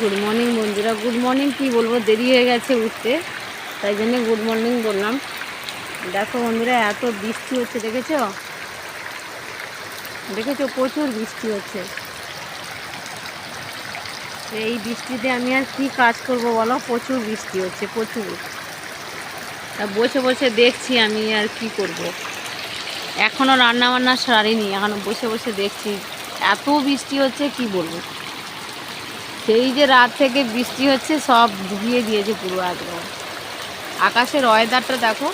Good morning বন্ধুরা। Good morning কি বলবো, দেরি হয়ে গেছে উঠতে, তাই জন্য গুড মর্নিং বললাম। দেখো বন্ধুরা, এত বৃষ্টি হচ্ছে, দেখেছো দেখেছো প্রচুর বৃষ্টি হচ্ছে। এই বৃষ্টিতে আমি আর কি কাজ করব বলো, প্রচুর বৃষ্টি হচ্ছে, প্রচুর। তা বসে বসে দেখছি আমি আর কি করব। এখনও রান্না বান্না সারিনি, এখনো বসে বসে দেখছি। এত বৃষ্টি হচ্ছে কি বলবো। সেই যে রাত থেকে বৃষ্টি হচ্ছে, সব ডুবিয়ে দিয়েছে পুরো একদম। আকাশের ওয়েদারটা দেখো,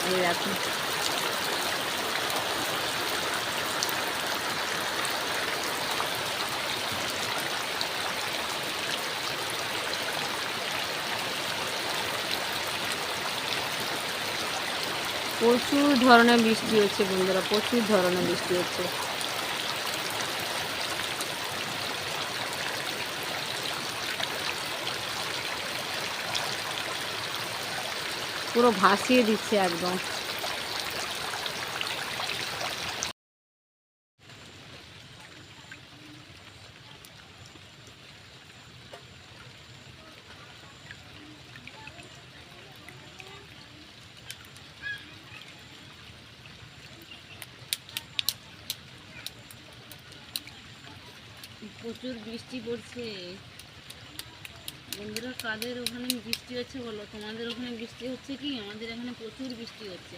এই দেখো প্রচুর ধরনের বৃষ্টি হচ্ছে বন্ধুরা, প্রচুর ধরনের বৃষ্টি হচ্ছে। পুরো ভাসিয়ে দিচ্ছে একদম। প্রচুর বৃষ্টি পড়ছে বন্ধুরা। কাদের ওখানে বৃষ্টি হচ্ছে বলো, তোমাদের ওখানে বৃষ্টি হচ্ছে কি? আমাদের এখানে প্রচুর বৃষ্টি হচ্ছে।